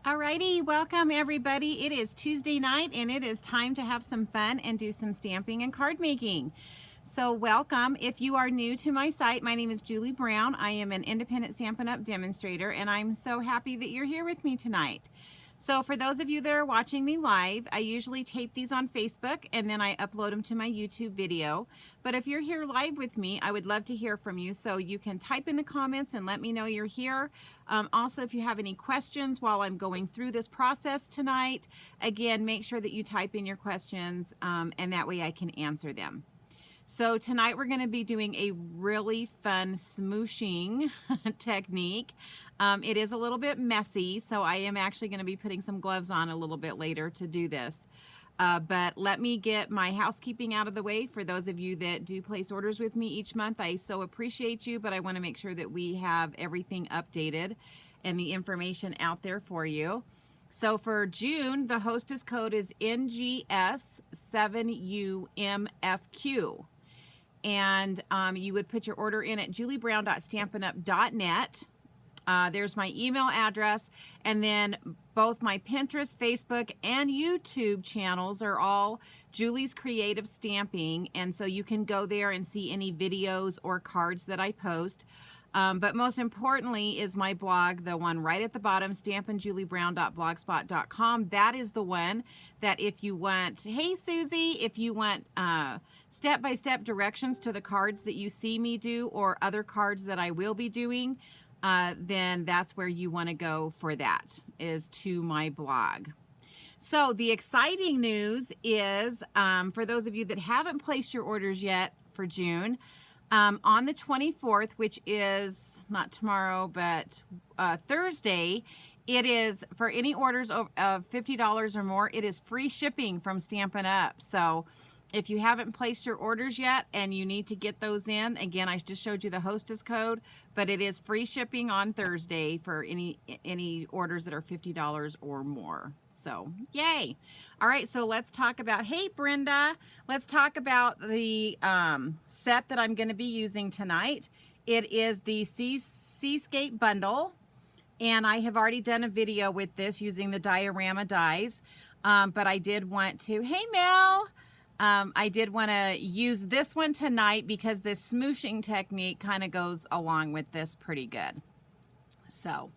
Alrighty, welcome everybody. It is Tuesday night and it is time to have some fun and do some stamping and card making. So welcome. If you are new to my site, my name is Julie Brown. I am an independent Stampin' Up! Demonstrator and I'm so happy that you're here with me tonight. So for those of you that are watching me live, I usually tape these on Facebook and then I upload them to my YouTube video. But if you're here live with me, I would love to hear from you. So you can type in the comments and let me know you're here. Also, if you have any questions while I'm going through this process tonight, again, make sure that you type in your questions and that way I can answer them. So tonight we're going to be doing a really fun smooshing technique. It is a little bit messy, so I am actually going to be putting some gloves on a little bit later to do this. But let me get my housekeeping out of the way. For those of you that do place orders with me each month, I so appreciate you, but I want to make sure that we have everything updated and the information out there for you. So for June, the hostess code is NGS7UMFQ. And you would put your order in at juliebrown.stampinup.net. There's my email address, and then both my Pinterest, Facebook, and YouTube channels are all Julie's Creative Stamping, and so you can go there and see any videos or cards that I post. But most importantly is my blog, the one right at the bottom, stampinjuliebrown.blogspot.com. That is the one that if you want, hey Susie, if you want step-by-step directions to the cards that you see me do or other cards that I will be doing, then that's where you want to go for that, is to my blog. So the exciting news is, for those of you that haven't placed your orders yet for June, on the 24th, which is not tomorrow, but Thursday, it is for any orders of $50 or more, it is free shipping from Stampin' Up! So if you haven't placed your orders yet and you need to get those in, again, I just showed you the hostess code, but it is free shipping on Thursday for any orders that are $50 or more. So, yay. All right, so let's talk about, hey, Brenda, let's talk about the set that I'm going to be using tonight. It is the Seascape Bundle, and I have already done a video with this using the diorama dies, but I did want to, hey, Mel, I did want to use this one tonight because this smooshing technique kind of goes along with this pretty good. So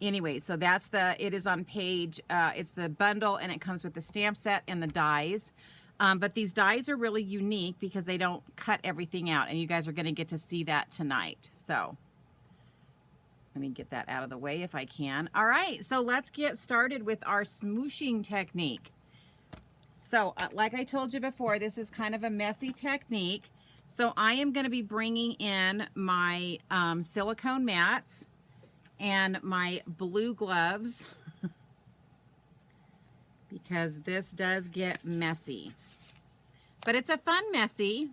anyway, so that's it is on page, it's the bundle and it comes with the stamp set and the dies. But these dies are really unique because they don't cut everything out, and you guys are going to get to see that tonight. So let me get that out of the way if I can. All right, so let's get started with our smooshing technique. So like I told you before, this is kind of a messy technique. So I am going to be bringing in my silicone mats and my blue gloves because this does get messy, but it's a fun messy.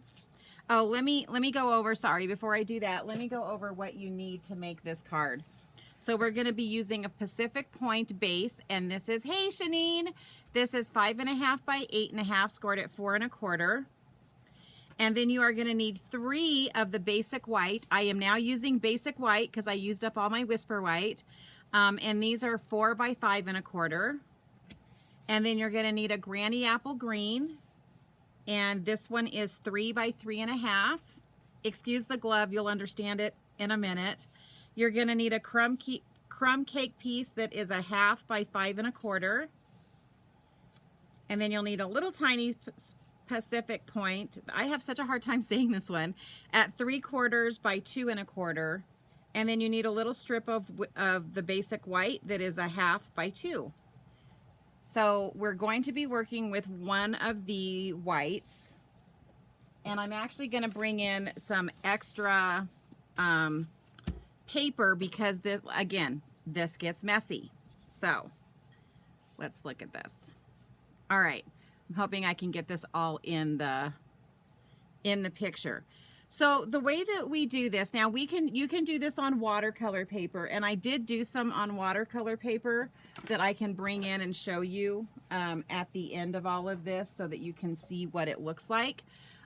Oh, let me go over, sorry, before I do that, let me go over what you need to make this card. So we're going to be using a Pacific Point base, and this is, hey Shanine, this is 5.5 by 8.5 scored at 4 1/4. And then you are going to need 3 of the basic white. I am now using basic white because I used up all my whisper white. And these are 4 by 5 1/4. And then you're going to need a granny apple green. And this one is 3 by 3 1/2. Excuse the glove, you'll understand it in a minute. You're going to need a crumb cake piece that is 1/2 by 5 1/4. And then you'll need a little tiny Pacific Point. I have such a hard time saying this one, at 3/4 by 2 1/4. And then you need a little strip of the basic white that is 1/2 by 2. So we're going to be working with one of the whites, and I'm actually going to bring in some extra paper because this, again, this gets messy. So let's look at this. All right, I'm hoping I can get this all in the picture. So the way that we do this, now you can do this on watercolor paper, and I did do some on watercolor paper that I can bring in and show you at the end of all of this so that you can see what it looks like.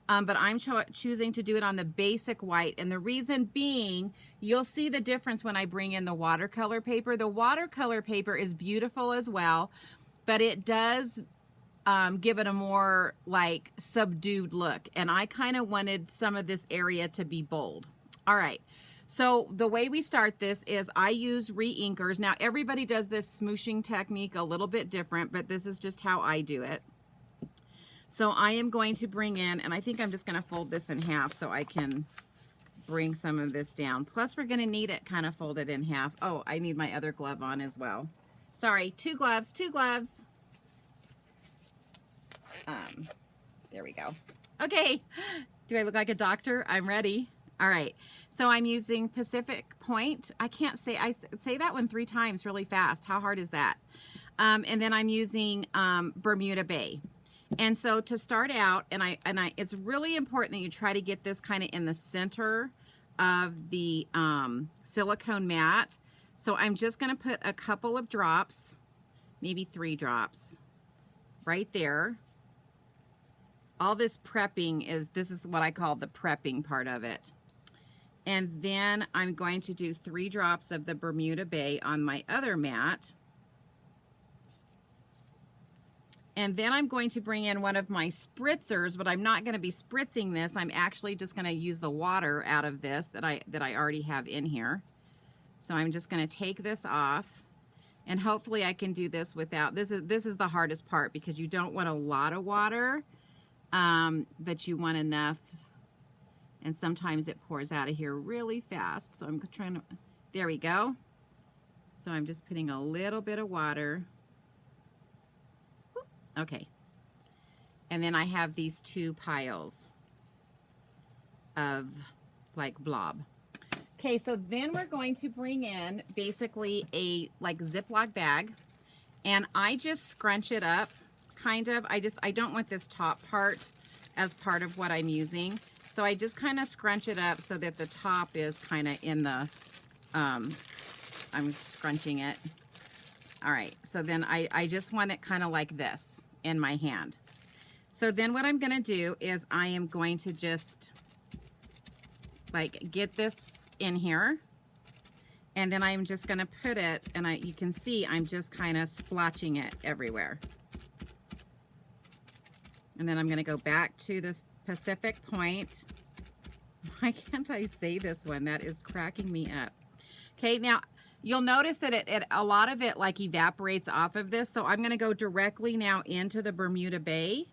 but I'm choosing to do it on the basic white. And the reason being, you'll see the difference when I bring in the watercolor paper. The watercolor paper is beautiful as well, but it does give it a more like subdued look. And I kind of wanted some of this area to be bold. All right. So the way we start this is I use re-inkers. Now everybody does this smooshing technique a little bit different, but this is just how I do it. So I am going to bring in, and I think I'm just going to fold this in half so I can bring some of this down. Plus we're going to need it kind of folded in half. Oh, I need my other glove on as well. Sorry, two gloves. There we go. Okay, do I look like a doctor? I'm ready. All right, so I'm using Pacific Point. I say that one 3 times really fast. How hard is that? And then I'm using Bermuda Bay. And so to start out, it's really important that you try to get this kind of in the center of the silicone mat. So I'm just going to put a couple of drops, maybe 3 drops right there. All this prepping this is what I call the prepping part of it. And then I'm going to do 3 drops of the Bermuda Bay on my other mat. And then I'm going to bring in one of my spritzers, but I'm not going to be spritzing this. I'm actually just going to use the water out of this that I already have in here. So I'm just going to take this off, and hopefully I can do this without, this is the hardest part because you don't want a lot of water, but you want enough, and sometimes it pours out of here really fast. So I'm trying to, there we go. So I'm just putting a little bit of water. Okay, and then I have these 2 piles of like blob. Okay, so then we're going to bring in basically a like Ziploc bag, and I just scrunch it up kind of. I don't want this top part as part of what I'm using, so I just kind of scrunch it up so that the top is kind of in the, I'm scrunching it. All right, so then I just want it kind of like this in my hand. So then what I'm going to do is I am going to just like get this in here, and then I'm just going to put it, and you can see I'm just kind of splotching it everywhere. And then I'm going to go back to this Pacific Point. Why can't I say this one? That is cracking me up. Okay, now you'll notice that a lot of it like evaporates off of this. So I'm going to go directly now into the Bermuda Bay.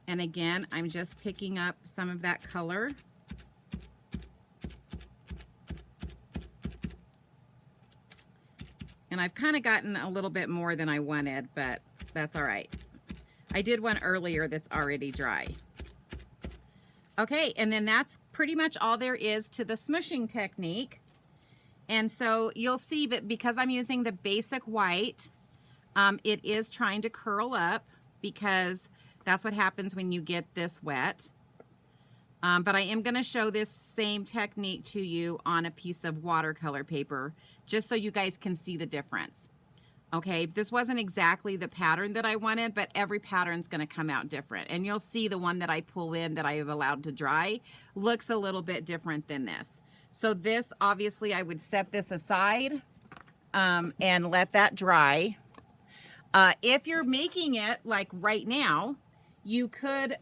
And again, I'm just picking up some of that color. And I've kind of gotten a little bit more than I wanted, but that's all right. I did one earlier that's already dry. Okay, and then that's pretty much all there is to the smooshing technique. And so you'll see that because I'm using the basic white, it is trying to curl up because that's what happens when you get this wet. But I am going to show this same technique to you on a piece of watercolor paper, just so you guys can see the difference. Okay, this wasn't exactly the pattern that I wanted, but every pattern's going to come out different. And you'll see the one that I pull in that I have allowed to dry looks a little bit different than this. So this, obviously, I would set this aside and let that dry. If you're making it like right now, you could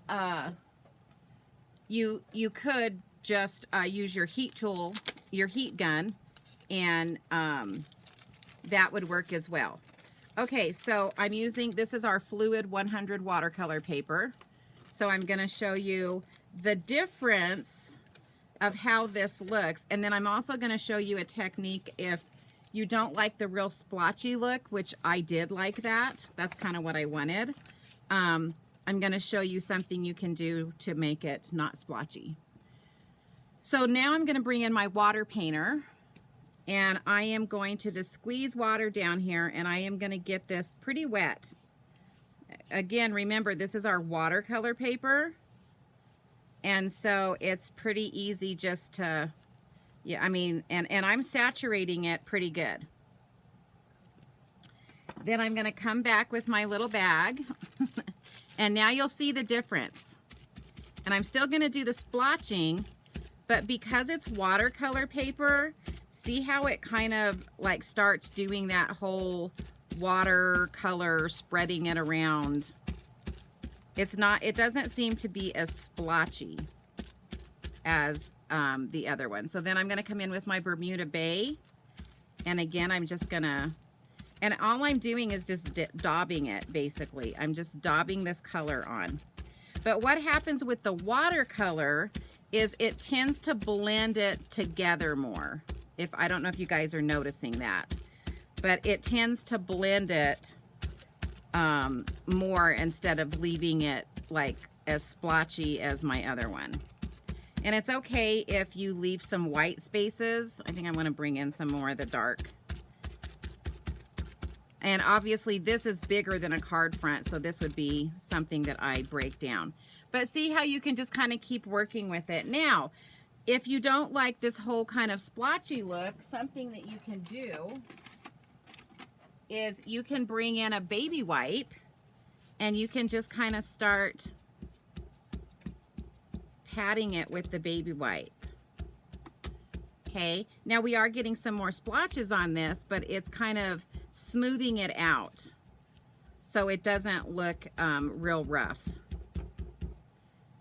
you could just use your heat tool, your heat gun, and that would work as well. Okay, so I'm using, this is our Fluid 100 watercolor paper. So I'm going to show you the difference of how this looks, and then I'm also going to show you a technique if you don't like the real splotchy look, which I did like that. That's kind of what I wanted. I'm going to show you something you can do to make it not splotchy. So now I'm going to bring in my water painter, and I am going to just squeeze water down here, and I am going to get this pretty wet. Again, remember, this is our watercolor paper. And so it's pretty easy just to, yeah, I mean, and I'm saturating it pretty good. Then I'm going to come back with my little bag. And now you'll see the difference. And I'm still gonna do the splotching, but because it's watercolor paper, see how it kind of like starts doing that whole watercolor, spreading it around. It doesn't seem to be as splotchy as the other one. So then I'm gonna come in with my Bermuda Bay. And again, I'm just gonna, and all I'm doing is just daubing it, basically. I'm just daubing this color on. But what happens with the watercolor is it tends to blend it together more. I don't know if you guys are noticing that, but it tends to blend it more instead of leaving it like as splotchy as my other one. And it's okay if you leave some white spaces. I think I'm going to bring in some more of the dark. And obviously this is bigger than a card front, so this would be something that I break down. But see how you can just kind of keep working with it. Now, if you don't like this whole kind of splotchy look, something that you can do is you can bring in a baby wipe and you can just kind of start patting it with the baby wipe. Okay, now we are getting some more splotches on this, but it's kind of smoothing it out so it doesn't look real rough.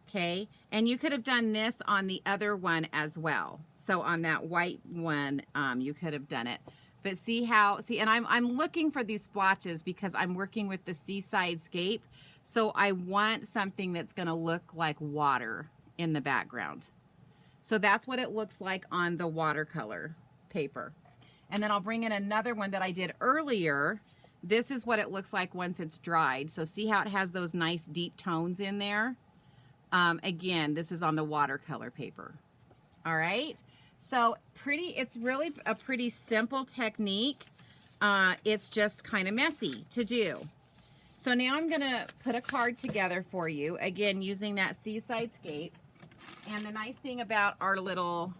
Okay, and you could have done this on the other one as well. So on that white one, you could have done it. But see how, and I'm looking for these splotches because I'm working with the Seascape. So I want something that's gonna look like water in the background. So that's what it looks like on the watercolor paper. And then I'll bring in another one that I did earlier. This is what it looks like once it's dried. So see how it has those nice deep tones in there? Again, this is on the watercolor paper. All right, so it's really a pretty simple technique. It's just kind of messy to do. So now I'm gonna put a card together for you, again, using that Seascape. And the nice thing about our little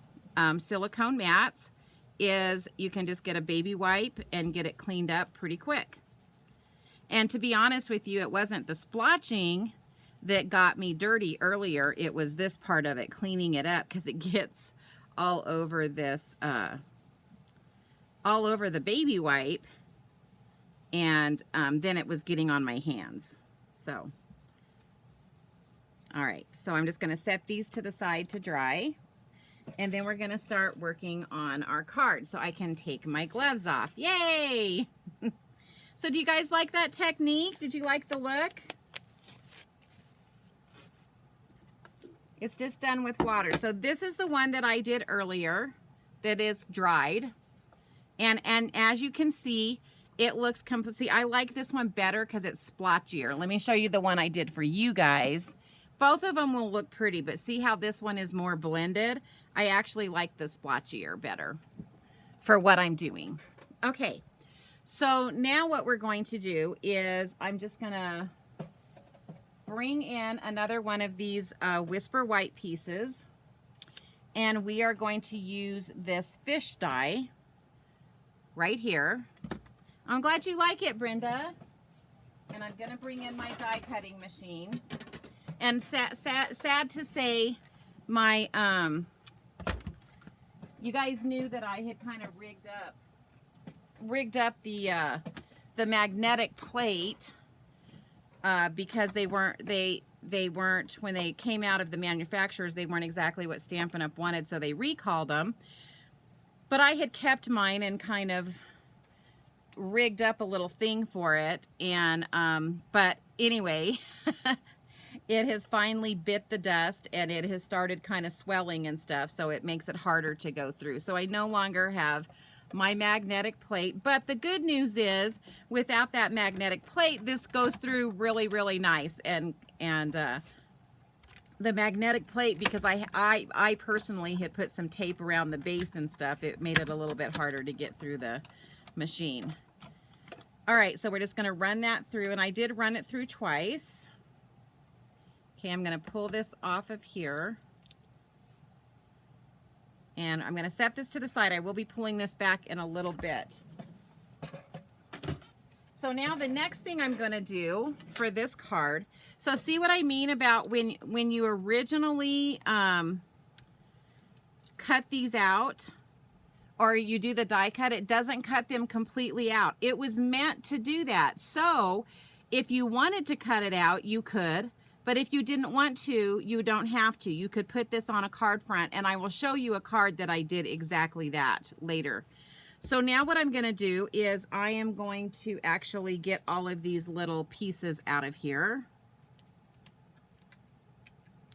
silicone mats is you can just get a baby wipe and get it cleaned up pretty quick. And to be honest with you, it wasn't the splotching that got me dirty earlier. It was this part of it, cleaning it up, because it gets all over this, all over the baby wipe. And then it was getting on my hands. So, all right, so I'm just gonna set these to the side to dry. And then we're gonna start working on our card so I can take my gloves off. Yay! So do you guys like that technique? Did you like the look? It's just done with water. So this is the one that I did earlier that is dried. And as you can see, it looks see, I like this one better because it's splotchier. Let me show you the one I did for you guys. Both of them will look pretty, but see how this one is more blended? I actually like the splotchier better for what I'm doing. Okay, so now what we're going to do is I'm just gonna bring in another one of these Whisper White pieces, and we are going to use this fish die right here. I'm glad you like it, Brenda. And I'm gonna bring in my die cutting machine. And sad to say, my you guys knew that I had kind of rigged up the magnetic plate because they weren't when they came out of the manufacturers, they weren't exactly what Stampin' Up wanted, so they recalled them. But I had kept mine and kind of rigged up a little thing for it, and but anyway, it has finally bit the dust and it has started kind of swelling and stuff, so it makes it harder to go through. So I no longer have my magnetic plate, but the good news is without that magnetic plate, this goes through really, really nice. And the magnetic plate, because I personally had put some tape around the base and stuff, it made it a little bit harder to get through the machine. All right, so we're just gonna run that through, and I did run it through twice. Okay, I'm gonna pull this off of here. And I'm gonna set this to the side. I will be pulling this back in a little bit. So now the next thing I'm gonna do for this card, So see what I mean about when you originally cut these out, or you do the die cut, it doesn't cut them completely out. It was meant to do that. So if you wanted to cut it out, you could, but if you didn't want to, you don't have to. You could put this on a card front, and I will show you a card that I did exactly that later. So now what I'm gonna do is I am going to actually get all of these little pieces out of here.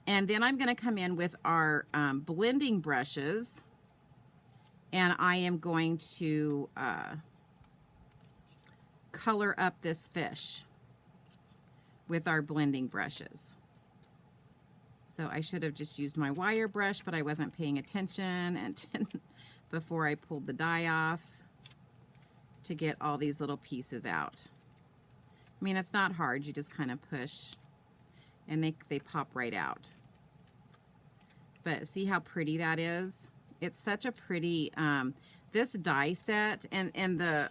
And then I'm gonna come in with our blending brushes, and I am going to color up this fish with our blending brushes. So I should have just used my wire brush, but I wasn't paying attention and before I pulled the die off to get all these little pieces out. I mean, it's not hard. You just kind of push and they pop right out. But see how pretty that is? It's such a pretty, this die set, and the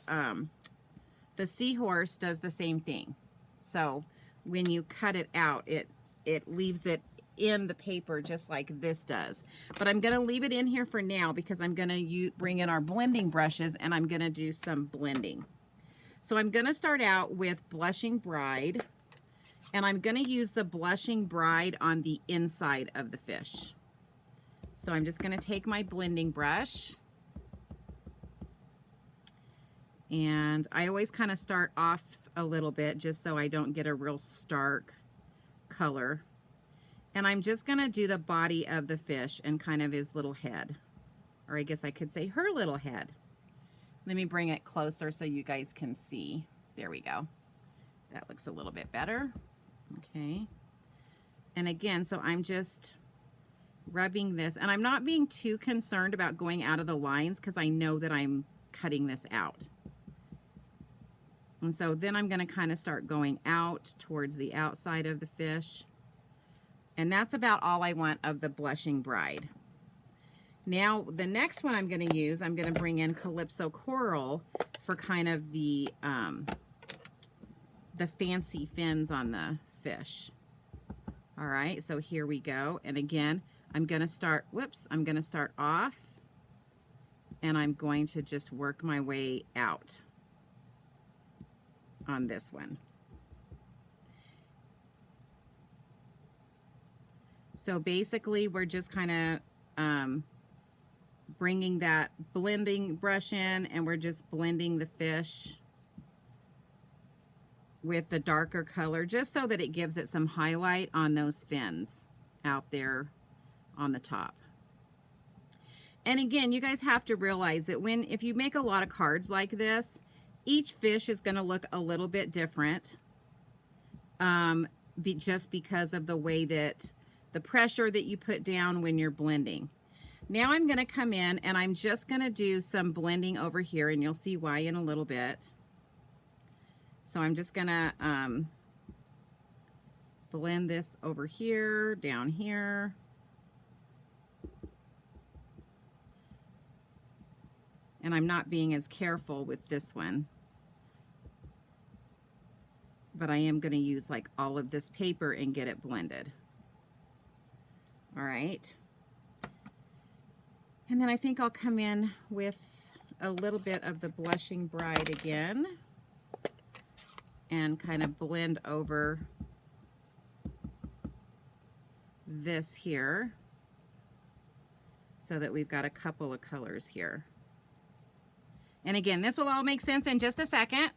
Seahorse does the same thing. So when you cut it out, it leaves it in the paper just like this does. But I'm gonna leave it in here for now because I'm gonna bring in our blending brushes and I'm gonna do some blending. So I'm gonna start out with Blushing Bride, and I'm gonna use the Blushing Bride on the inside of the fish. So I'm just gonna take my blending brush, and I always kind of start off a little bit just so I don't get a real stark color. And I'm just gonna do the body of the fish and kind of his little head, or I guess I could say her little head. Let me bring it closer so you guys can see. There we go. That looks a little bit better. Okay. And again, so I'm just rubbing this, and I'm not being too concerned about going out of the lines because I know that I'm cutting this out. And so then I'm going to kind of start going out towards the outside of the fish. And that's about all I want of the Blushing Bride. Now, the next one I'm going to use, I'm going to bring in Calypso Coral for kind of the fancy fins on the fish. All right, so here we go. And again, I'm going to start, I'm going to start off, and I'm going to just work my way out on this one. So basically, we're just kind of bringing that blending brush in, and we're just blending the fish with the darker color, just so that it gives it some highlight on those fins out there on the top. And again, you guys have to realize that if you make a lot of cards like this, each fish is going to look a little bit different, just because of the way that the pressure that you put down when you're blending. Now I'm going to come in and I'm just going to do some blending over here, and you'll see why in a little bit. So I'm just going to blend this over here, down here. And I'm not being as careful with this one, but I am going to use like all of this paper and get it blended. All right. And then I think I'll come in with a little bit of the Blushing Bride again and kind of blend over this here so that we've got a couple of colors here. And again, this will all make sense in just a second.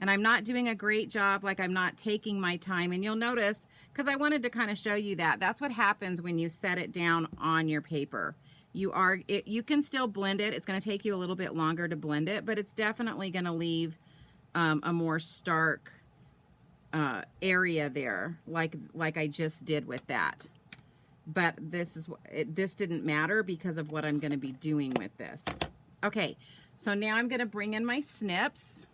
And I'm not doing a great job, like I'm not taking my time. And you'll notice, because I wanted to kind of show you that, that's what happens when you set it down on your paper. You can still blend it. It's going to take you a little bit longer to blend it, but it's definitely going to leave a more stark area there, like I just did with that. But this didn't matter because of what I'm going to be doing with this. Okay, so now I'm going to bring in my snips,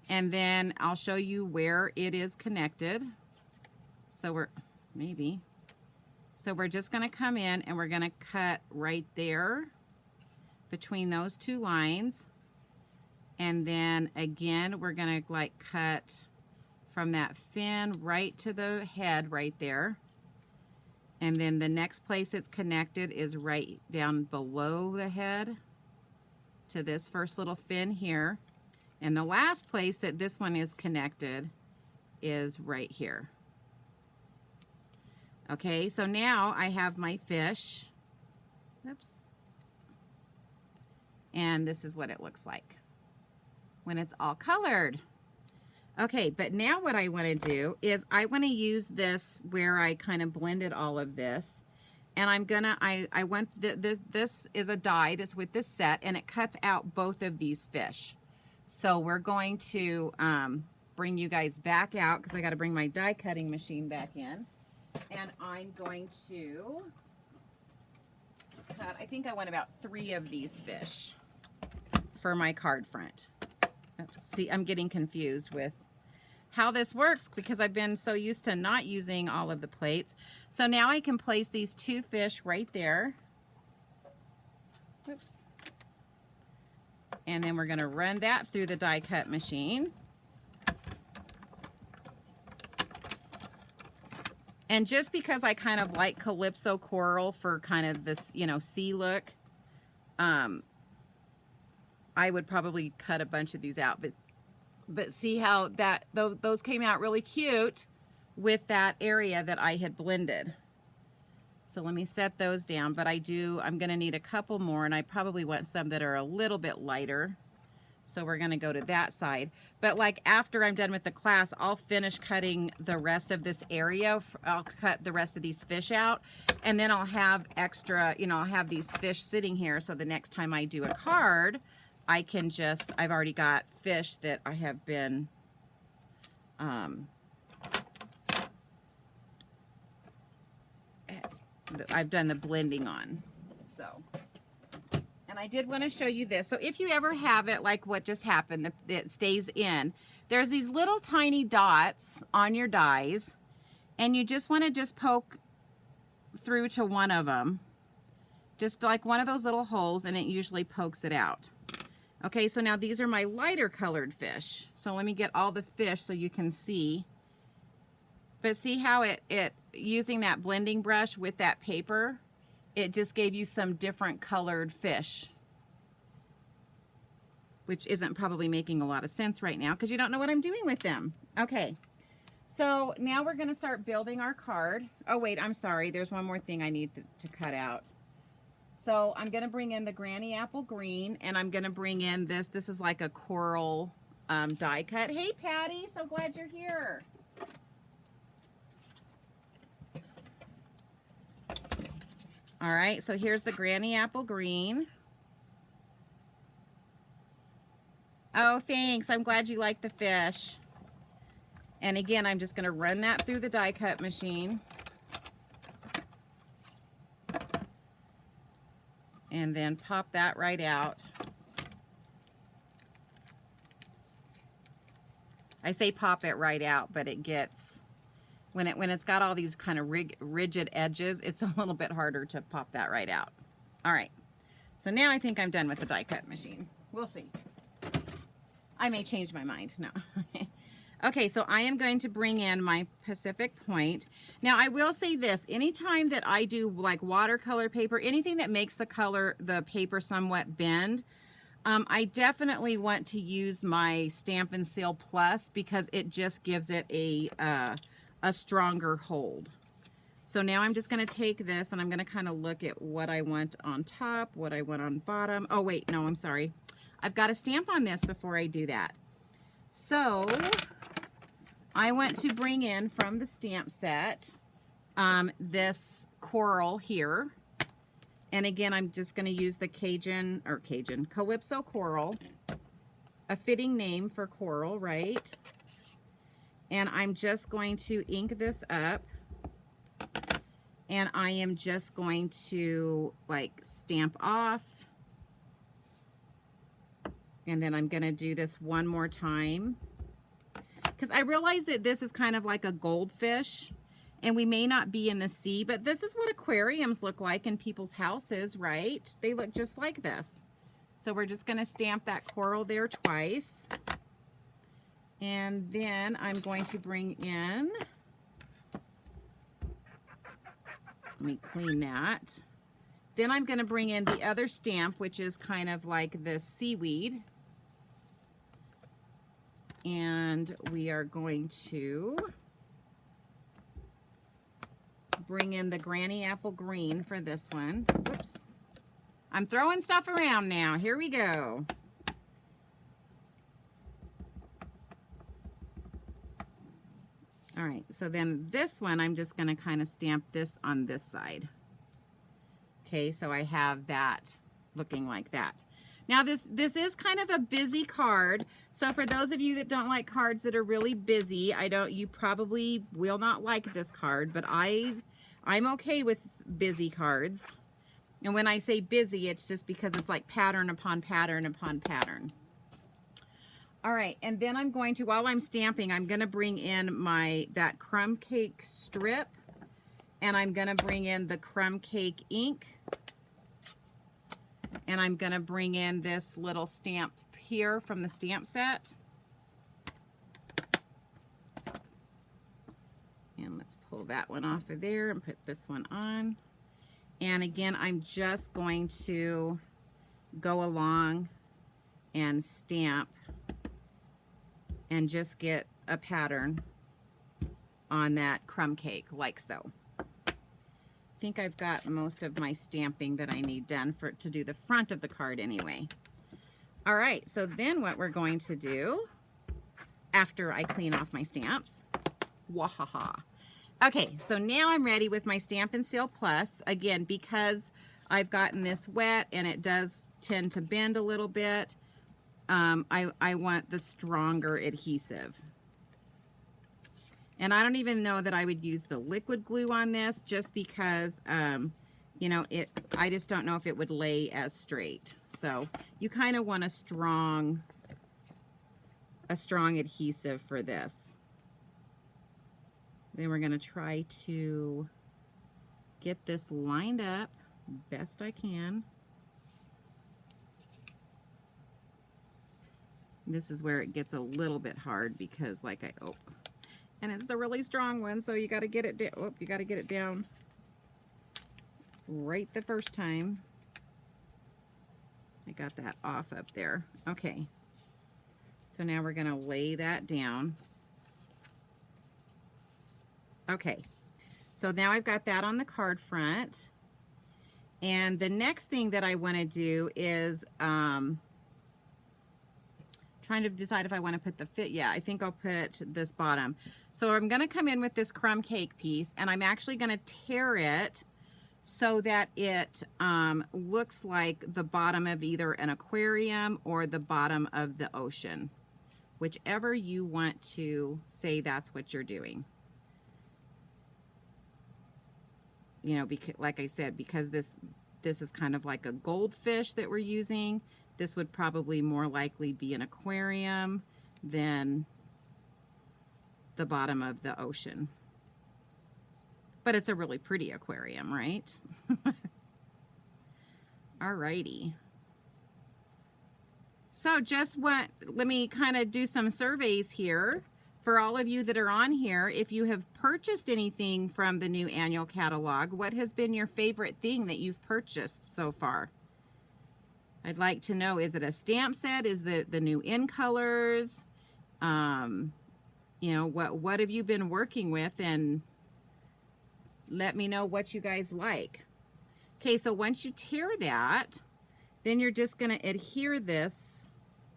and then I'll show you where it is connected. So we're just going to come in and we're going to cut right there between those two lines. And then again, we're going to like cut from that fin right to the head right there. And then the next place it's connected is right down below the head to this first little fin here. And the last place that this one is connected is right here. Okay, so now I have my fish. Oops. And this is what it looks like when it's all colored. Okay, but now what I want to do is I want to use this where I kind of blended all of this. And I'm gonna, I want, this is a die that's with this set, and it cuts out both of these fish. So we're going to bring you guys back out, because I got to bring my die cutting machine back in. And I'm going to cut, I think I want about 3 of these fish for my card front. Oops, see, I'm getting confused with how this works because I've been so used to not using all of the plates. So now I can place these 2 fish right there. Oops. And then we're going to run that through the die cut machine. And just because I kind of like Calypso Coral for kind of this, you know, sea look, I would probably cut a bunch of these out. But see how that those came out really cute with that area that I had blended. So let me set those down, but I'm going to need a couple more, and I probably want some that are a little bit lighter. So we're going to go to that side. But like after I'm done with the class, I'll finish cutting the rest of this area. I'll cut the rest of these fish out, and then I'll have extra, you know, I'll have these fish sitting here. So the next time I do a card, I can just, I've already got fish that I have been, I've done the blending on. So, and I did want to show you this. So if you ever have it like what just happened, it stays in, there's these little tiny dots on your dies, and you just want to just poke through to one of them, just like one of those little holes, and it usually pokes it out. Okay, so now these are my lighter colored fish. So let me get all the fish so you can see. But see how it using that blending brush with that paper, it just gave you some different colored fish, which isn't probably making a lot of sense right now because you don't know what I'm doing with them. Okay, so now we're going to start building our card. Oh wait, I'm sorry, there's one more thing I need to cut out. So I'm going to bring in the Granny Apple Green, and I'm going to bring in this. This is like a coral die cut. Hey, Patty, so glad you're here. All right, so here's the Granny Apple Green. Oh, thanks. I'm glad you like the fish. And again, I'm just going to run that through the die cut machine. And then pop that right out. I say pop it right out, but it gets, when it's got all these kind of rigid edges, it's a little bit harder to pop that right out. All right, so now I think I'm done with the die cut machine. We'll see. I may change my mind. No. Okay, so I am going to bring in my Pacific Point. Now, I will say this. Anytime that I do like watercolor paper, anything that makes the paper somewhat bend, I definitely want to use my Stampin' Seal Plus because it just gives it a stronger hold. So now I'm just going to take this and I'm going to kind of look at what I want on top, what I want on bottom. Oh, wait, no, I'm sorry. I've got to stamp on this before I do that. So I want to bring in from the stamp set this coral here. And again, I'm just going to use the Calypso Coral, a fitting name for coral, right? And I'm just going to ink this up. And I am just going to like stamp off. And then I'm going to do this one more time. Because I realize that this is kind of like a goldfish. And we may not be in the sea, but this is what aquariums look like in people's houses, right? They look just like this. So we're just going to stamp that coral there twice. And then I'm going to bring in, let me clean that. Then I'm going to bring in the other stamp, which is kind of like the seaweed. And we are going to bring in the Granny Apple Green for this one. Whoops. I'm throwing stuff around now. Here we go. All right, so then this one, I'm just going to kind of stamp this on this side. Okay, so I have that looking like that. Now this is kind of a busy card. So for those of you that don't like cards that are really busy, you probably will not like this card, but I'm okay with busy cards. And when I say busy, it's just because it's like pattern upon pattern upon pattern. All right, and then I'm going to, while I'm stamping, I'm going to bring in that crumb cake strip, and I'm going to bring in the crumb cake ink, and I'm going to bring in this little stamp here from the stamp set. And let's pull that one off of there and put this one on. And again, I'm just going to go along and stamp and just get a pattern on that crumb cake like so. I think I've got most of my stamping that I need done to do the front of the card anyway. All right, so then what we're going to do after I clean off my stamps, wahaha. Okay, so now I'm ready with my Stampin' Seal Plus. Again, because I've gotten this wet and it does tend to bend a little bit, I want the stronger adhesive. And I don't even know that I would use the liquid glue on this, just because, you know, I just don't know if it would lay as straight. So you kind of want a strong adhesive for this. Then we're going to try to get this lined up best I can. This is where it gets a little bit hard because and it's the really strong one, so you got to get it down. Oh, you got to get it down right the first time. I got that off up there. Okay. So now we're going to lay that down. Okay. So now I've got that on the card front. And the next thing that I want to do is trying to decide if I want to put the fit. Yeah, I think I'll put this bottom. So I'm going to come in with this crumb cake piece, and I'm actually going to tear it so that it looks like the bottom of either an aquarium or the bottom of the ocean, whichever you want to say that's what you're doing. You know, because, like I said, because this is kind of like a goldfish that we're using, this would probably more likely be an aquarium than the bottom of the ocean. But it's a really pretty aquarium, right? Alrighty. So let me kind of do some surveys here. For all of you that are on here, if you have purchased anything from the new annual catalog, what has been your favorite thing that you've purchased so far? I'd like to know, is it a stamp set? Is the new in colors? You know, what have you been working with? And let me know what you guys like. Okay, so once you tear that, then you're just going to adhere this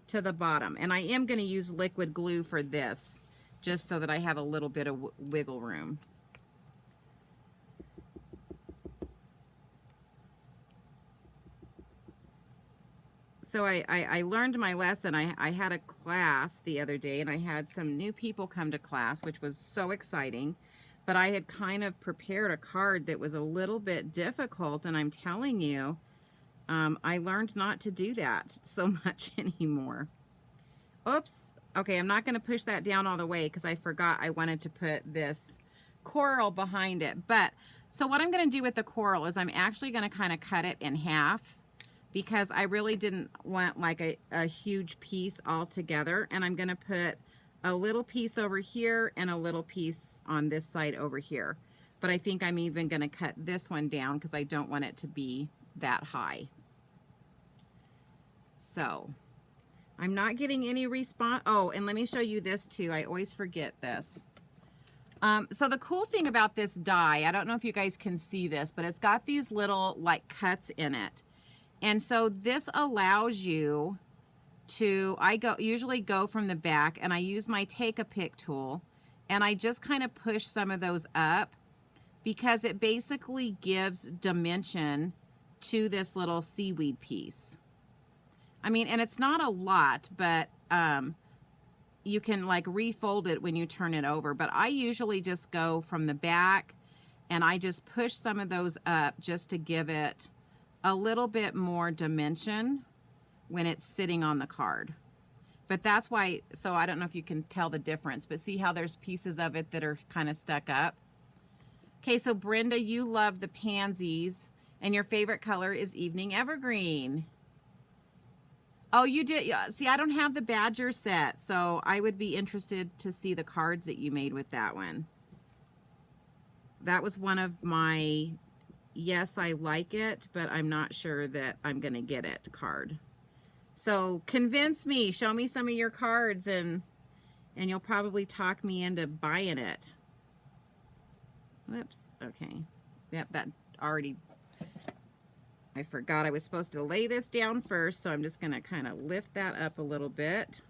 to the bottom. And I am going to use liquid glue for this, just so that I have a little bit of wiggle room. So I learned my lesson. I had a class the other day, and I had some new people come to class, which was so exciting. But I had kind of prepared a card that was a little bit difficult, and I'm telling you, I learned not to do that so much anymore. Oops. Okay, I'm not going to push that down all the way because I forgot I wanted to put this coral behind it. But so what I'm going to do with the coral is I'm actually going to kind of cut it in half, because I really didn't want like a huge piece all together. And I'm going to put a little piece over here and a little piece on this side over here. But I think I'm even going to cut this one down because I don't want it to be that high. So I'm not getting any response. Oh, and let me show you this too. I always forget this. So the cool thing about this die, I don't know if you guys can see this, but it's got these little like cuts in it. And so this allows you to, usually go from the back, and I use my Take-A-Pick tool, and I just kind of push some of those up because it basically gives dimension to this little seaweed piece. I mean, and it's not a lot, but you can like refold it when you turn it over. But I usually just go from the back and I just push some of those up just to give it a little bit more dimension when it's sitting on the card. But that's why, so I don't know if you can tell the difference, but see how there's pieces of it that are kind of stuck up. Okay, so Brenda, you love the pansies and your favorite color is Evening Evergreen. Oh, you did. Yeah, see, I don't have the Badger set, so I would be interested to see the cards that you made with that one. That was one of my, yes, I like it, but I'm not sure that I'm going to get it card. So convince me, show me some of your cards, and you'll probably talk me into buying it. Whoops. Okay. Yep, that already, I forgot I was supposed to lay this down first, so I'm just going to kind of lift that up a little bit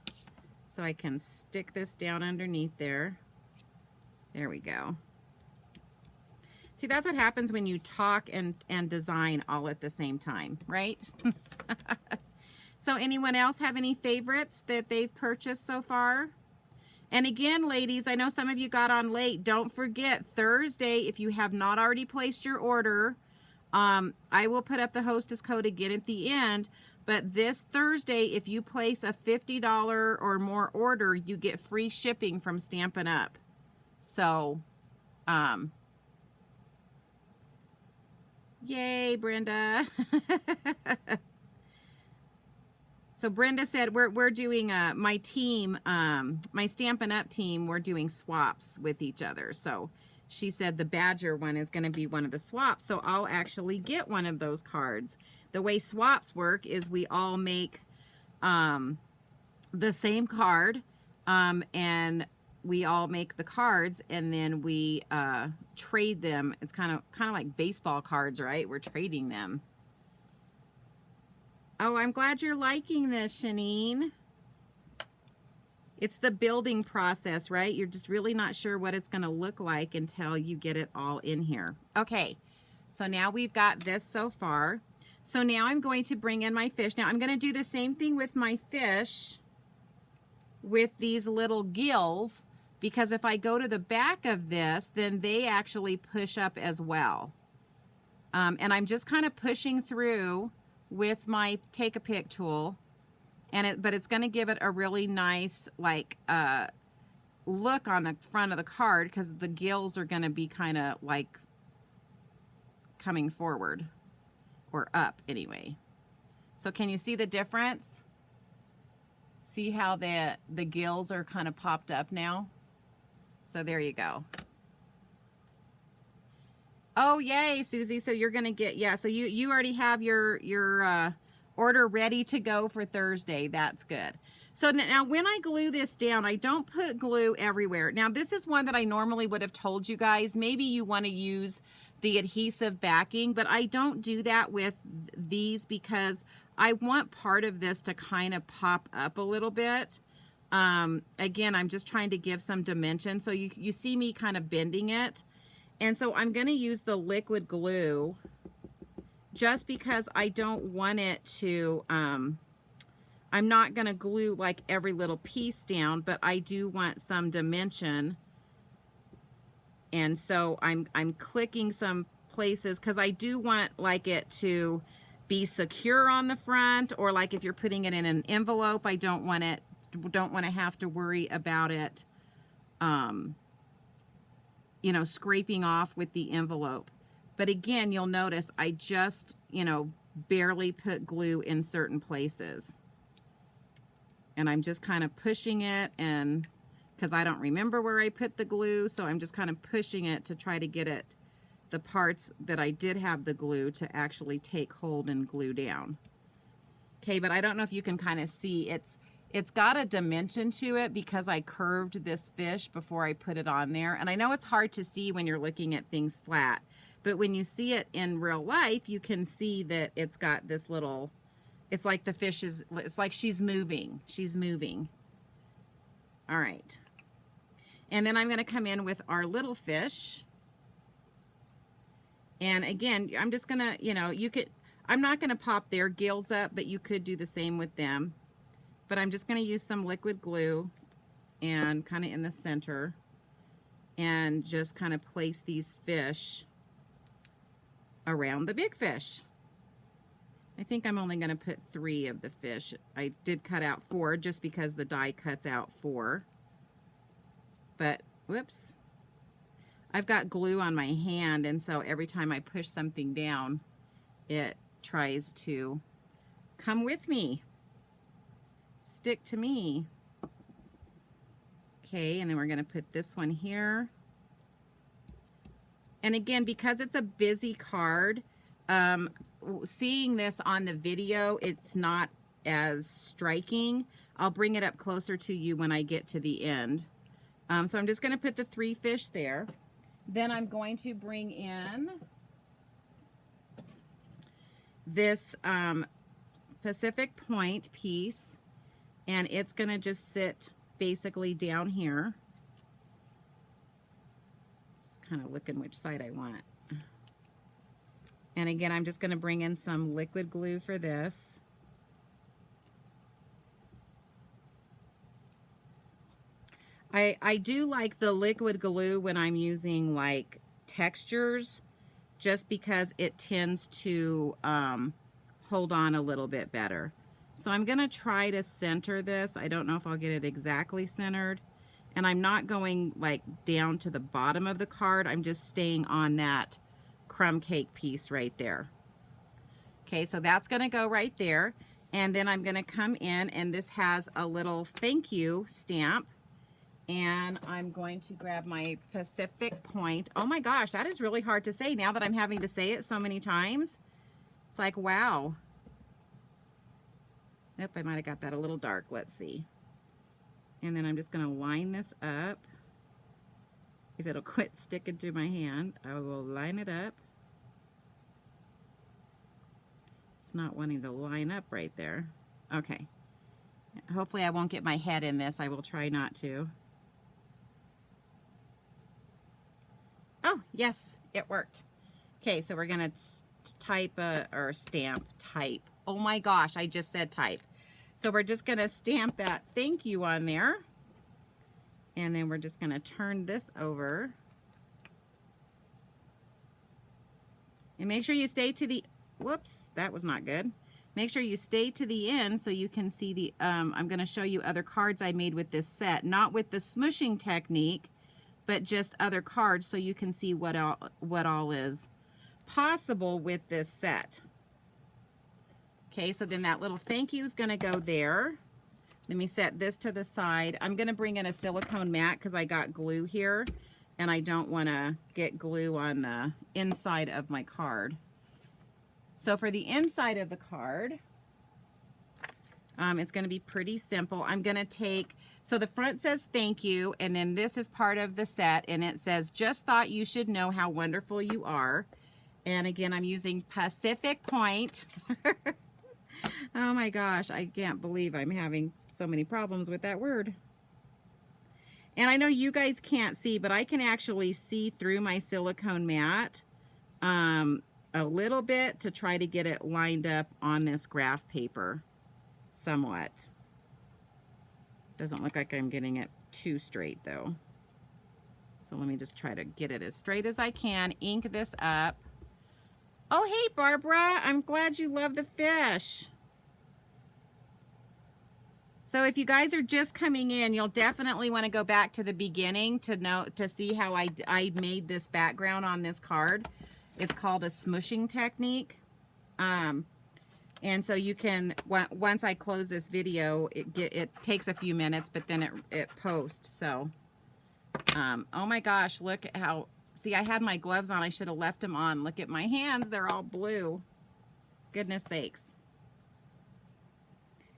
so I can stick this down underneath there. There we go. See, that's what happens when you talk and design all at the same time, right? So anyone else have any favorites that they've purchased so far? And again, ladies, I know some of you got on late. Don't forget, Thursday, if you have not already placed your order, I will put up the hostess code again at the end. But this Thursday, if you place a $50 or more order, you get free shipping from Stampin' Up. So, yay, Brenda. So Brenda said we're doing my team, my Stampin' Up team, we're doing swaps with each other. So she said the Badger one is going to be one of the swaps. So I'll actually get one of those cards. The way swaps work is we all make the same card, and we all make the cards, and then we trade them. It's kind of like baseball cards, right? We're trading them. Oh, I'm glad you're liking this, Shanine. It's the building process, right? You're just really not sure what it's going to look like until you get it all in here. Okay, so now we've got this so far. So now I'm going to bring in my fish. Now I'm going to do the same thing with my fish with these little gills, because if I go to the back of this, then they actually push up as well. And I'm just kind of pushing through with my Take-A-Pick tool, and but it's going to give it a really nice like look on the front of the card, because the gills are going to be kind of like coming forward or up anyway. So can you see the difference? See how the gills are kind of popped up now? So there you go. Oh, yay, Susie. So you're going to get, yeah, so you already have your order ready to go for Thursday. That's good. So now when I glue this down, I don't put glue everywhere. Now this is one that I normally would have told you guys. Maybe you want to use the adhesive backing, but I don't do that with these because I want part of this to kind of pop up a little bit. Again, I'm just trying to give some dimension. So you see me kind of bending it. And so I'm going to use the liquid glue just because I don't want it to, I'm not going to glue like every little piece down, but I do want some dimension. And so I'm clicking some places because I do want like it to be secure on the front, or like if you're putting it in an envelope, I don't want to have to worry about it, you know, scraping off with the envelope. But again, you'll notice I just, you know, barely put glue in certain places. And I'm just kind of pushing it and because I don't remember where I put the glue, so I'm just kind of pushing it to try to get it, the parts that I did have the glue, to actually take hold and glue down. Okay, but I don't know if you can kind of see, it's got a dimension to it because I curved this fish before I put it on there. And I know it's hard to see when you're looking at things flat, but when you see it in real life, you can see that it's got this little, it's like the fish is, it's like she's moving. She's moving. All right. And then I'm going to come in with our little fish. And again, I'm just going to, you know, you could, I'm not going to pop their gills up, but you could do the same with them. But I'm just going to use some liquid glue and kind of in the center and just kind of place these fish around the big fish. I think I'm only going to put 3 of the fish. I did cut out 4 just because the die cuts out 4. But, whoops. I've got glue on my hand, and so every time I push something down, it tries to come with me. Stick to me. Okay, and then we're going to put this one here. And again, because it's a busy card, seeing this on the video, it's not as striking. I'll bring it up closer to you when I get to the end. So I'm just going to put the 3 fish there. Then I'm going to bring in this Pacific Point piece, and it's going to just sit basically down here. Just kind of looking which side I want. And again, I'm just going to bring in some liquid glue for this. I do like the liquid glue when I'm using like textures, just because it tends to hold on a little bit better. So I'm going to try to center this. I don't know if I'll get it exactly centered. And I'm not going like down to the bottom of the card. I'm just staying on that crumb cake piece right there. Okay, so that's going to go right there. And then I'm going to come in, and this has a little thank you stamp. And I'm going to grab my Pacific Point. Oh my gosh, that is really hard to say now that I'm having to say it so many times. It's like, wow. Nope, I might have got that a little dark. Let's see. And then I'm just going to line this up. If it'll quit sticking to my hand, I will line it up. It's not wanting to line up right there. Okay. Hopefully I won't get my head in this. I will try not to. Oh, yes, it worked. Okay, so we're going to type or stamp type. Oh my gosh, I just said type. So we're just going to stamp that thank you on there. And then we're just going to turn this over. And make sure you stay to the, whoops, that was not good. Make sure you stay to the end so you can see the, I'm going to show you other cards I made with this set. Not with the smooshing technique, but just other cards so you can see what all is possible with this set. Okay, so then that little thank you is going to go there. Let me set this to the side. I'm going to bring in a silicone mat because I got glue here, and I don't want to get glue on the inside of my card. So for the inside of the card, it's going to be pretty simple. I'm going to take, so the front says thank you, and then this is part of the set, and it says, just thought you should know how wonderful you are. And again, I'm using Pacific Point. Oh my gosh, I can't believe I'm having so many problems with that word. And I know you guys can't see, but I can actually see through my silicone mat a little bit to try to get it lined up on this graph paper somewhat. Doesn't look like I'm getting it too straight though. So let me just try to get it as straight as I can. Ink this up. Oh, hey, Barbara. I'm glad you love the fish. So if you guys are just coming in, you'll definitely want to go back to the beginning to see how I made this background on this card. It's called a smooshing technique. And so you can, once I close this video, it takes a few minutes, but then it posts. So, oh my gosh, look at how, see, I had my gloves on. I should have left them on. Look at my hands. They're all blue. Goodness sakes.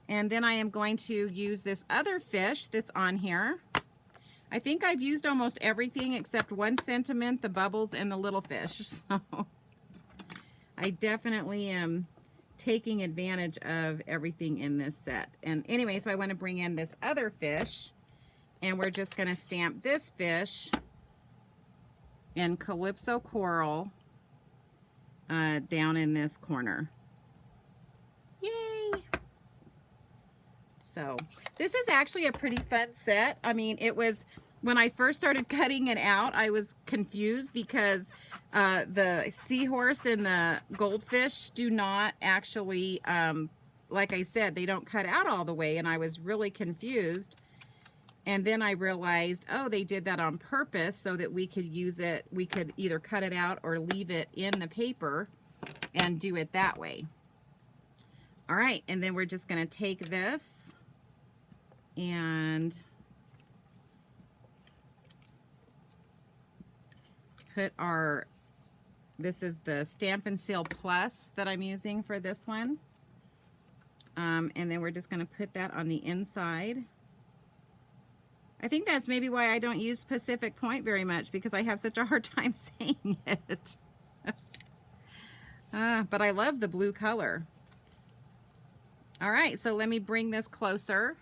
And then I am going to use this other fish that's on here. I think I've used almost everything except one sentiment, the bubbles, and the little fish. So I definitely am taking advantage of everything in this set. And anyway, so I want to bring in this other fish, and we're just going to stamp this fish in Calypso Coral down in this corner. Yay! So this is actually a pretty fun set. I mean, it was, when I first started cutting it out, I was confused because the seahorse and the goldfish do not actually, like I said, they don't cut out all the way, and I was really confused. And then I realized, oh, they did that on purpose so that we could use it, we could either cut it out or leave it in the paper and do it that way. All right, and then we're just going to take this and put our, this is the Stampin' Seal Plus that I'm using for this one. And then we're just going to put that on the inside. I think that's maybe why I don't use Pacific Point very much, because I have such a hard time saying it. But I love the blue color. All right, so let me bring this closer.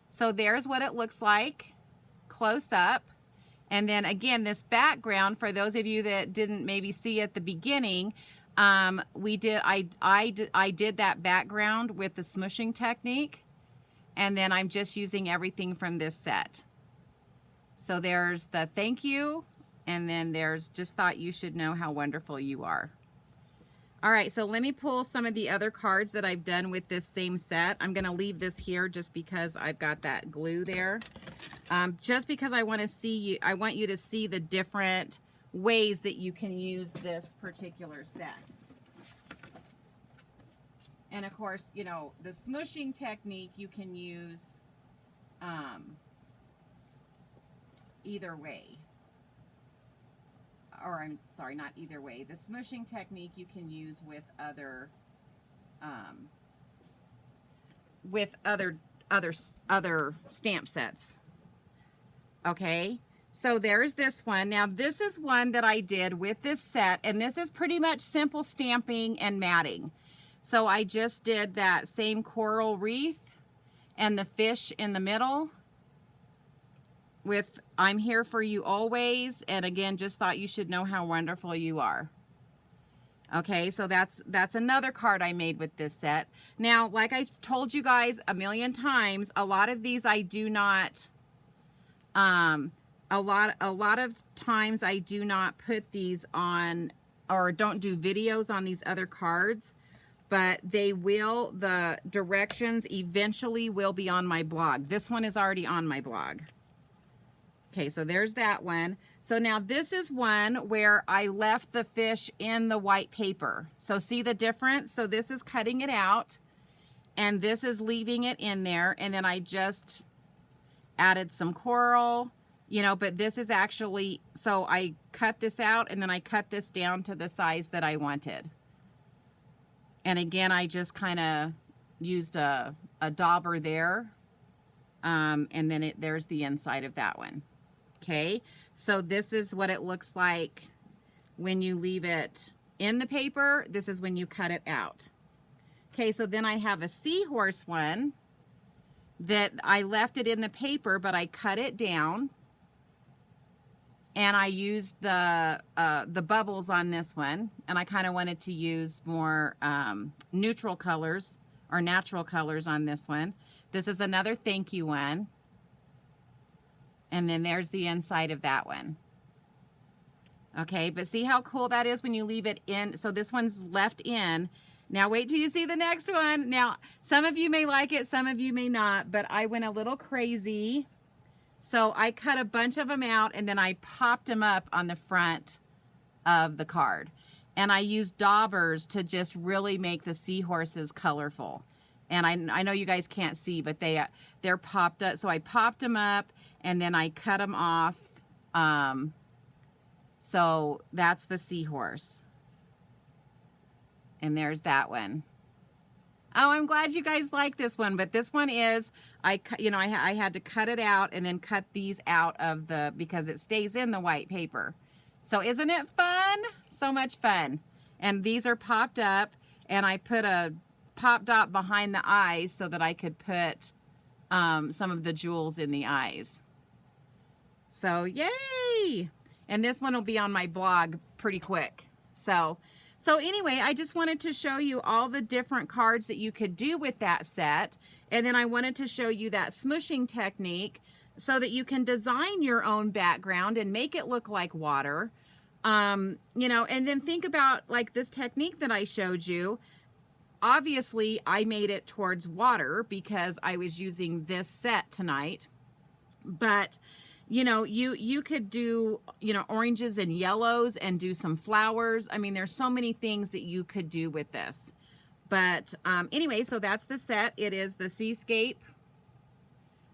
So there's what it looks like close up. And then again, this background, for those of you that didn't maybe see at the beginning, I did that background with the smooshing technique, and then I'm just using everything from this set. So there's the thank you, and then there's just thought you should know how wonderful you are. All right, so let me pull some of the other cards that I've done with this same set. I'm going to leave this here just because I've got that glue there. Just because I want to see you, I want you to see the different ways that you can use this particular set. And of course, you know, the smooshing technique you can use either way. Or I'm sorry, not either way. The smooshing technique you can use with other stamp sets. Okay, so there's this one. Now this is one that I did with this set, and this is pretty much simple stamping and matting. So I just did that same coral wreath and the fish in the middle with I'm here for you always, and again, just thought you should know how wonderful you are. Okay, so that's another card I made with this set. Now, like I told you guys a million times, a lot of these I do not, a lot of times I do not put these on, or don't do videos on these other cards, but they will, the directions eventually will be on my blog. This one is already on my blog. Okay, so there's that one. So now this is one where I left the fish in the white paper. So see the difference? So this is cutting it out, and this is leaving it in there, and then I just added some coral, you know, but this is actually, so I cut this out, and then I cut this down to the size that I wanted. And again, I just kind of used a dauber there, and then there's the inside of that one. Okay, so this is what it looks like when you leave it in the paper. This is when you cut it out. Okay, so then I have a seahorse one that I left it in the paper, but I cut it down, and I used the bubbles on this one, and I kind of wanted to use more neutral colors or natural colors on this one. This is another thank you one. And then there's the inside of that one. Okay, but see how cool that is when you leave it in. So this one's left in. Now wait till you see the next one. Now, some of you may like it, some of you may not, but I went a little crazy. So I cut a bunch of them out, and then I popped them up on the front of the card. And I used daubers to just really make the seahorses colorful. And I know you guys can't see, but they're popped up. So I popped them up and then I cut them off. So that's the seahorse. And there's that one. Oh, I'm glad you guys like this one, but this one is, I had to cut it out and then cut these out of because it stays in the white paper. So isn't it fun? So much fun. And these are popped up, and I put a pop dot behind the eyes so that I could put some of the jewels in the eyes. So yay! And this one will be on my blog pretty quick. So anyway, I just wanted to show you all the different cards that you could do with that set. And then I wanted to show you that smooshing technique so that you can design your own background and make it look like water. And then think about like this technique that I showed you. Obviously, I made it towards water because I was using this set tonight. But you could do, oranges and yellows and do some flowers. I mean, there's so many things that you could do with this. But anyway, so that's the set. It is the Seascape.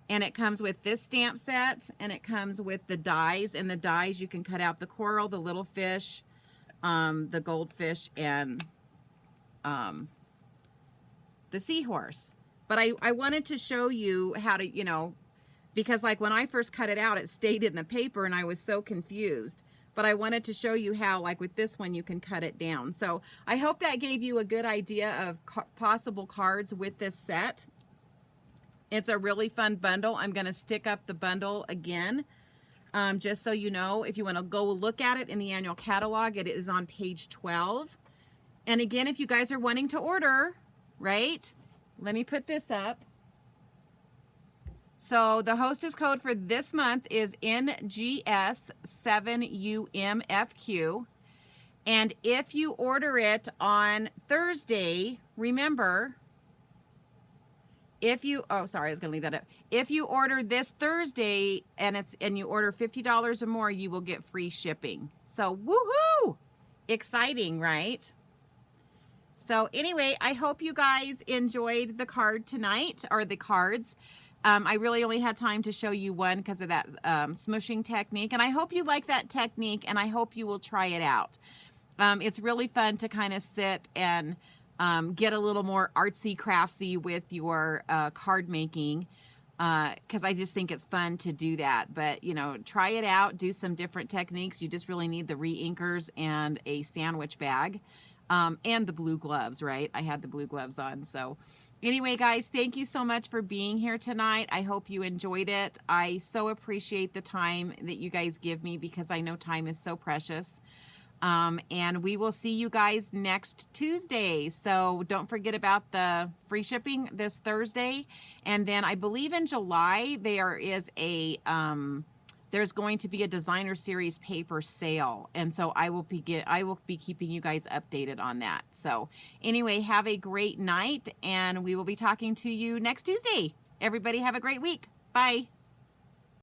And it comes with this stamp set. And it comes with the dies. And the dies, you can cut out the coral, the little fish, the goldfish, and the seahorse. But I wanted to show you how to, because like when I first cut it out, it stayed in the paper and I was so confused. But I wanted to show you how, like with this one, you can cut it down. So I hope that gave you a good idea of possible cards with this set. It's a really fun bundle. I'm going to stick up the bundle again, just so you know. If you want to go look at it in the annual catalog, it is on page 12. And again, if you guys are wanting to order, right? Let me put this up. So the hostess code for this month is NGS7UMFQ. And if you order it on Thursday, remember, if you order this Thursday and you order $50 or more, you will get free shipping. So woohoo! Exciting, right? So anyway, I hope you guys enjoyed the card tonight, or the cards. I really only had time to show you one because of that smooshing technique. And I hope you like that technique, and I hope you will try it out. It's really fun to kind of sit and get a little more artsy craftsy with your card making, because I just think it's fun to do that. But, try it out, do some different techniques. You just really need the re-inkers and a sandwich bag, and the blue gloves, right? I had the blue gloves on. So anyway, guys, thank you so much for being here tonight. I hope you enjoyed it. I so appreciate the time that you guys give me, because I know time is so precious. And we will see you guys next Tuesday. So don't forget about the free shipping this Thursday. And then I believe in July there is there's going to be a designer series paper sale. And so I will be keeping you guys updated on that. So anyway, have a great night, and we will be talking to you next Tuesday. Everybody have a great week. Bye.